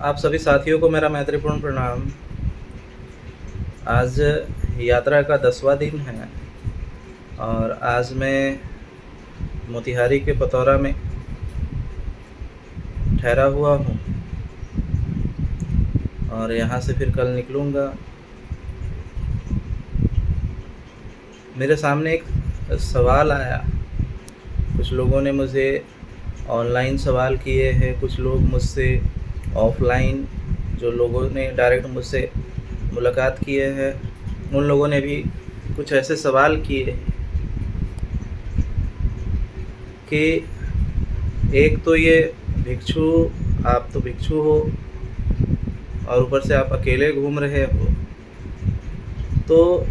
आप सभी साथियों को मेरा मैत्रीपूर्ण प्रणाम। आज यात्रा का 10वां दिन है और आज मैं मोतिहारी के पतौरा में ठहरा हुआ हूँ और यहाँ से फिर कल निकलूँगा। मेरे सामने एक सवाल आया। कुछ लोगों ने मुझे ऑनलाइन सवाल किए हैं, कुछ लोग मुझसे ऑफ़लाइन, जो लोगों ने डायरेक्ट मुझसे मुलाकात किए हैं उन लोगों ने भी कुछ ऐसे सवाल किए कि एक तो ये भिक्षु, आप तो भिक्षु हो और ऊपर से आप अकेले घूम रहे हो, तो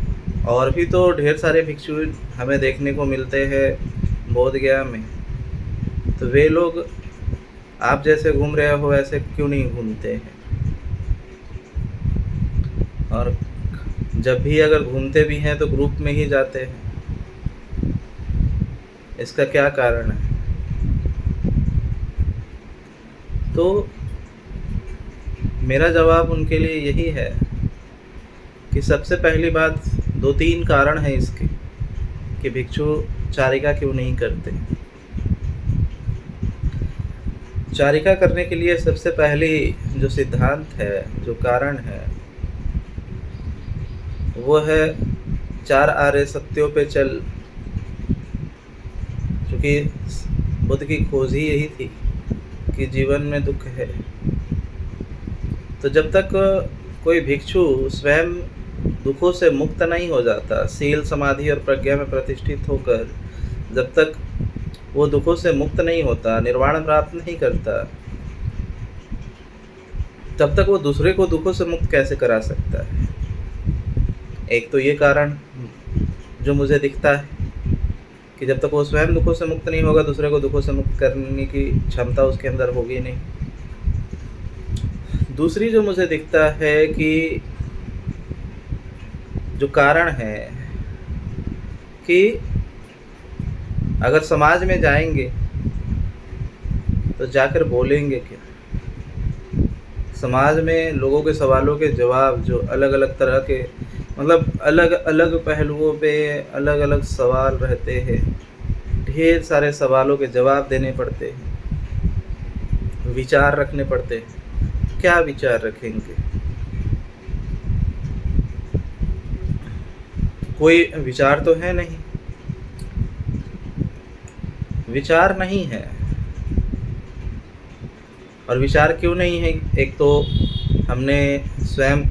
और भी तो ढेर सारे भिक्षु हमें देखने को मिलते हैं बोधगया में, तो वे लोग आप जैसे घूम रहे हो ऐसे क्यों नहीं घूमते हैं? और जब भी अगर घूमते भी हैं तो ग्रुप में ही जाते हैं, इसका क्या कारण है? तो मेरा जवाब उनके लिए यही है कि सबसे पहली बात, 2-3 कारण हैं इसके कि भिक्षु चारिका क्यों नहीं करते। चारिका करने के लिए सबसे पहली जो सिद्धांत है, जो कारण है, वो है 4 आर्य सत्यों पे चल। क्योंकि बुद्ध की खोज ही यही थी कि जीवन में दुख है, तो जब तक कोई भिक्षु स्वयं दुखों से मुक्त नहीं हो जाता, शील, समाधि और प्रज्ञा में प्रतिष्ठित होकर जब तक वो दुखों से मुक्त नहीं होता, निर्वाण प्राप्त नहीं करता, तब तक वो दूसरे को दुखों से मुक्त कैसे करा सकता है? एक तो ये कारण जो मुझे दिखता है कि जब तक वो स्वयं दुखों से मुक्त नहीं होगा, दूसरे को दुखों से मुक्त करने की क्षमता उसके अंदर होगी नहीं। दूसरी जो मुझे दिखता है कि जो कारण है कि अगर समाज में जाएंगे तो जाकर बोलेंगे क्या? समाज में लोगों के सवालों के जवाब, जो अलग अलग तरह के, मतलब अलग अलग पहलुओं पे अलग अलग सवाल रहते हैं, ढेर सारे सवालों के जवाब देने पड़ते हैं, विचार रखने पड़ते हैं। क्या विचार रखेंगे? कोई विचार तो है नहीं, विचार नहीं है। और विचार क्यों नहीं है? एक तो हमने स्वयं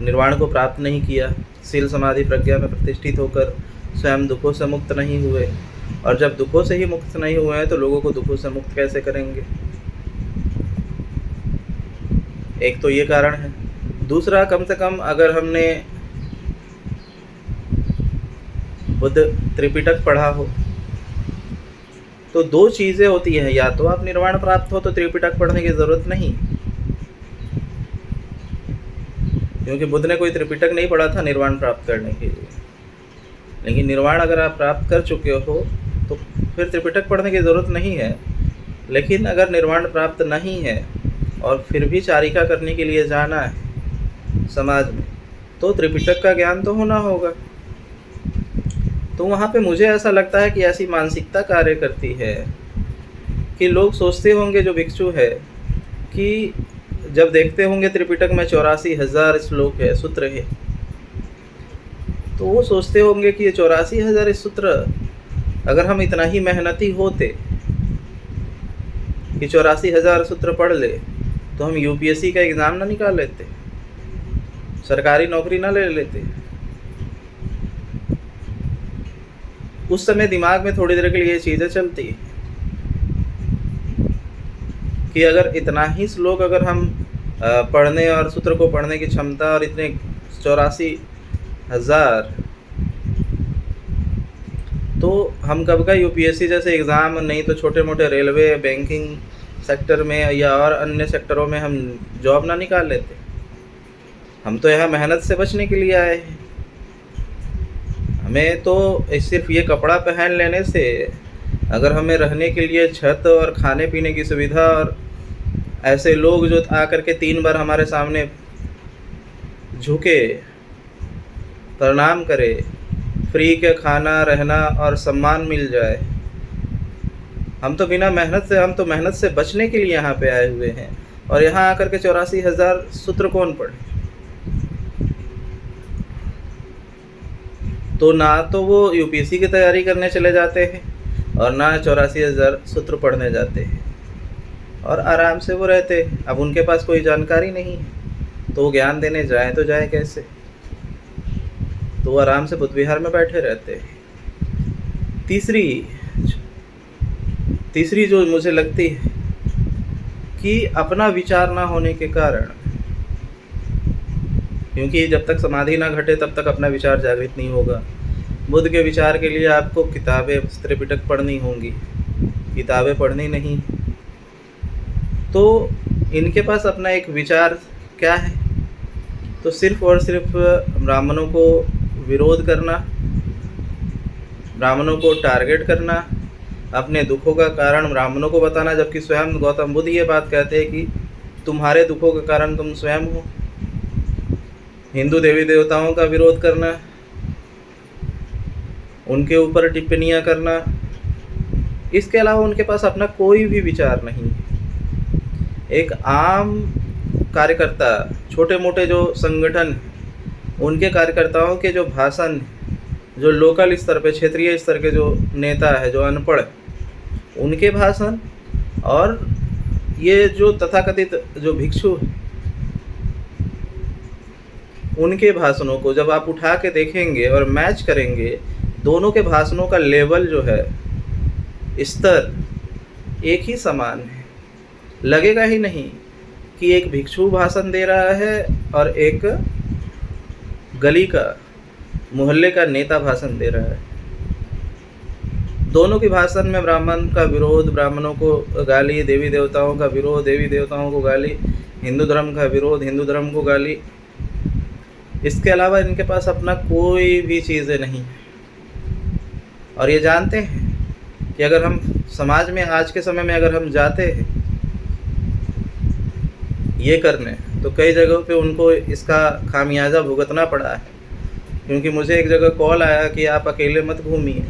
निर्वाण को प्राप्त नहीं किया, शील, समाधि, प्रज्ञा में प्रतिष्ठित होकर स्वयं दुखों से मुक्त नहीं हुए, और जब दुखों से ही मुक्त नहीं हुए हैं तो लोगों को दुखों से मुक्त कैसे करेंगे? एक तो ये कारण है। दूसरा, कम से कम अगर हमने बुद्ध त्रिपिटक पढ़ा हो तो 2 चीज़ें होती हैं, या तो आप निर्वाण प्राप्त हो तो त्रिपिटक पढ़ने की ज़रूरत नहीं, क्योंकि बुद्ध ने कोई त्रिपिटक नहीं पढ़ा था निर्वाण प्राप्त करने के लिए। लेकिन निर्वाण अगर आप प्राप्त कर चुके हो तो फिर त्रिपिटक पढ़ने की ज़रूरत नहीं है। लेकिन अगर निर्वाण प्राप्त नहीं है और फिर भी चारिका करने के लिए जाना है समाज में, तो त्रिपिटक का ज्ञान तो होना होगा। तो वहाँ पे मुझे ऐसा लगता है कि ऐसी मानसिकता कार्य करती है कि लोग सोचते होंगे, जो भिक्षु है, कि जब देखते होंगे त्रिपिटक में 84,000 श्लोक है, सूत्र है, तो वो सोचते होंगे कि ये 84,000 सूत्र, अगर हम इतना ही मेहनती होते कि 84,000 सूत्र पढ़ ले तो हम यूपीएससी का एग्ज़ाम ना निकाल लेते, सरकारी नौकरी ना ले लेते। उस समय दिमाग में थोड़ी देर के लिए ये चीज़ें चलती है कि अगर इतना ही श्लोक अगर हम पढ़ने और सूत्र को पढ़ने की क्षमता, और इतने 84,000, तो हम कब का यूपीएससी जैसे एग्ज़ाम, नहीं तो छोटे मोटे रेलवे, बैंकिंग सेक्टर में या और अन्य सेक्टरों में हम जॉब ना निकाल लेते। हम तो यहाँ मेहनत से बचने के लिए आए हैं। हमें तो सिर्फ ये कपड़ा पहन लेने से, अगर हमें रहने के लिए छत और खाने पीने की सुविधा और ऐसे लोग जो आकर के 3 बार हमारे सामने झुके, प्रणाम करे, फ्री के खाना, रहना और सम्मान मिल जाए। हम तो बिना मेहनत से, हम तो मेहनत से बचने के लिए यहाँ पे आए हुए हैं, और यहाँ आकर के 84,000 सूत्र कौन पढ़े? तो ना तो वो यूपीएससी की तैयारी करने चले जाते हैं और ना 84,000 सूत्र पढ़ने जाते हैं, और आराम से वो रहते हैं। अब उनके पास कोई जानकारी नहीं है तो वो ज्ञान देने जाए तो जाए कैसे? तो वो आराम से बुद्ध विहार में बैठे रहते हैं। तीसरी जो मुझे लगती है कि अपना विचार ना होने के कारण, क्योंकि जब तक समाधि ना घटे तब तक अपना विचार जागृत नहीं होगा। बुद्ध के विचार के लिए आपको किताबें, त्रिपिटक पढ़नी होंगी, किताबें पढ़नी नहीं। तो इनके पास अपना एक विचार क्या है? तो सिर्फ और सिर्फ ब्राह्मणों को विरोध करना, ब्राह्मणों को टारगेट करना, अपने दुखों का कारण ब्राह्मणों को बताना, जबकि स्वयं गौतम बुद्ध ये बात कहते हैं कि तुम्हारे दुखों के कारण तुम स्वयं हो। हिंदू देवी देवताओं का विरोध करना, उनके ऊपर टिप्पणियां करना, इसके अलावा उनके पास अपना कोई भी विचार नहीं है। एक आम कार्यकर्ता, छोटे मोटे जो संगठन, उनके कार्यकर्ताओं के जो भाषण, जो लोकल स्तर पे, क्षेत्रीय स्तर के जो नेता है, जो अनपढ़, उनके भाषण, और ये जो तथाकथित जो भिक्षु, उनके भाषणों को जब आप उठा के देखेंगे और मैच करेंगे, दोनों के भाषणों का लेवल जो है, स्तर एक ही समान है। लगेगा ही नहीं कि एक भिक्षु भाषण दे रहा है और एक गली का, मोहल्ले का नेता भाषण दे रहा है। दोनों के भाषण में ब्राह्मण का विरोध, ब्राह्मणों को गाली, देवी देवताओं का विरोध, देवी देवताओं को गाली, हिंदू धर्म का विरोध, हिंदू धर्म को गाली। इसके अलावा इनके पास अपना कोई भी चीज़ें नहीं। और ये जानते हैं कि अगर हम समाज में, आज के समय में अगर हम जाते हैं ये करने, तो कई जगहों पे उनको इसका खामियाजा भुगतना पड़ा है। क्योंकि मुझे एक जगह कॉल आया कि आप अकेले मत घूमिए।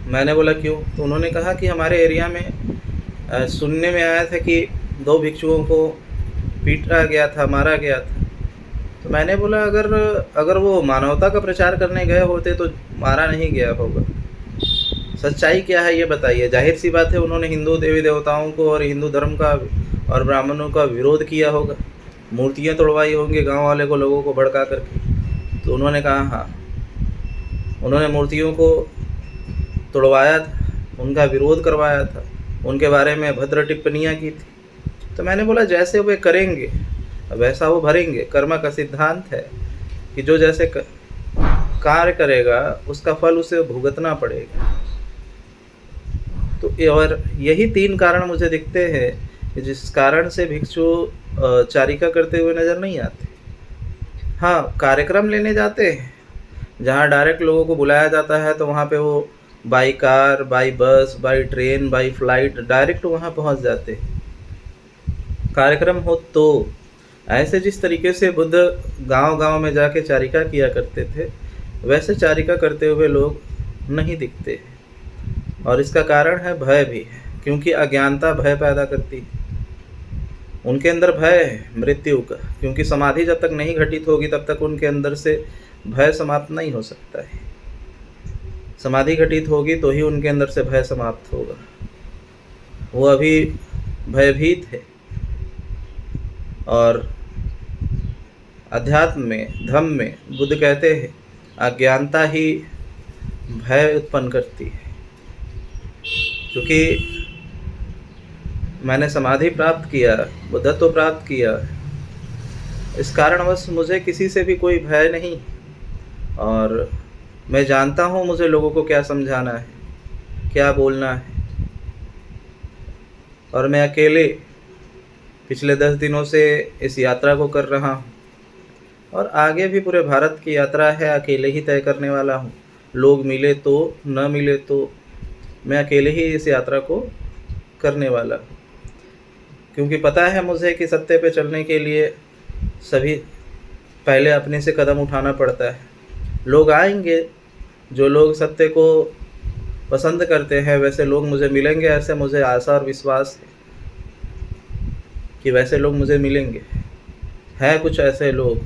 मैंने बोला क्यों? तो उन्होंने कहा कि हमारे एरिया में सुनने में आया था कि 2 भिक्षुओं को पीटा गया था, मारा गया था। तो मैंने बोला अगर वो मानवता का प्रचार करने गए होते तो मारा नहीं गया होगा। सच्चाई क्या है ये बताइए। जाहिर सी बात है उन्होंने हिंदू देवी देवताओं को और हिंदू धर्म का और ब्राह्मणों का विरोध किया होगा, मूर्तियाँ तोड़वाई होंगी गांव वाले को, लोगों को भड़का करके। तो उन्होंने कहा हाँ, उन्होंने मूर्तियों को तोड़वाया था, उनका विरोध करवाया था, उनके बारे में भद्र टिप्पणियाँ की थी। तो मैंने बोला जैसे वे करेंगे वैसा वो भरेंगे। कर्म का सिद्धांत है कि जो जैसे कार्य करेगा उसका फल उसे भुगतना पड़ेगा। तो और यही 3 कारण मुझे दिखते हैं जिस कारण से भिक्षु चारिका करते हुए नज़र नहीं आते। हाँ, कार्यक्रम लेने जाते हैं जहाँ डायरेक्ट लोगों को बुलाया जाता है, तो वहाँ पे वो by car, by bus, by train, by flight direct वहाँ पहुँच जाते हैं। कार्यक्रम हो तो ऐसे जिस तरीके से बुद्ध गांव-गांव में जाके चारिका किया करते थे, वैसे चारिका करते हुए लोग नहीं दिखते। और इसका कारण है भय भी, क्योंकि अज्ञानता भय पैदा करती है। उनके अंदर भय है मृत्यु का, क्योंकि समाधि जब तक नहीं घटित होगी तब तक उनके अंदर से भय समाप्त नहीं हो सकता है। समाधि घटित होगी तो ही उनके अंदर से भय समाप्त होगा। वो अभी भयभीत है। और अध्यात्म में, धम्म में बुद्ध कहते हैं अज्ञानता ही भय उत्पन्न करती है। क्योंकि मैंने समाधि प्राप्त किया, बुद्धत्व प्राप्त किया, इस कारणवश मुझे किसी से भी कोई भय नहीं। और मैं जानता हूँ मुझे लोगों को क्या समझाना है, क्या बोलना है। और मैं अकेले पिछले 10 दिनों से इस यात्रा को कर रहा हूँ, और आगे भी पूरे भारत की यात्रा है, अकेले ही तय करने वाला हूँ। लोग मिले तो, न मिले तो, मैं अकेले ही इस यात्रा को करने वाला हूँ। क्योंकि पता है मुझे कि सत्य पे चलने के लिए सभी पहले अपने से कदम उठाना पड़ता है। लोग आएंगे, जो लोग सत्य को पसंद करते हैं वैसे लोग मुझे मिलेंगे, ऐसे मुझे आशा और विश्वास है कि वैसे लोग मुझे मिलेंगे। हैं कुछ ऐसे लोग,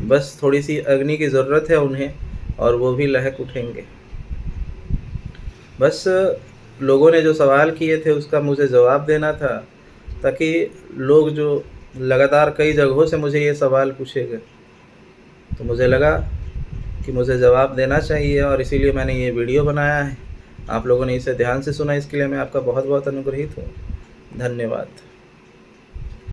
बस थोड़ी सी अग्नि की ज़रूरत है उन्हें और वो भी लहक उठेंगे। बस लोगों ने जो सवाल किए थे उसका मुझे जवाब देना था, ताकि लोग जो लगातार कई जगहों से मुझे ये सवाल पूछेंगे तो मुझे लगा कि मुझे जवाब देना चाहिए, और इसीलिए मैंने ये वीडियो बनाया है। आप लोगों ने इसे ध्यान से सुना, इसके लिए मैं आपका बहुत बहुत अनुग्रहित हूँ। धन्यवाद।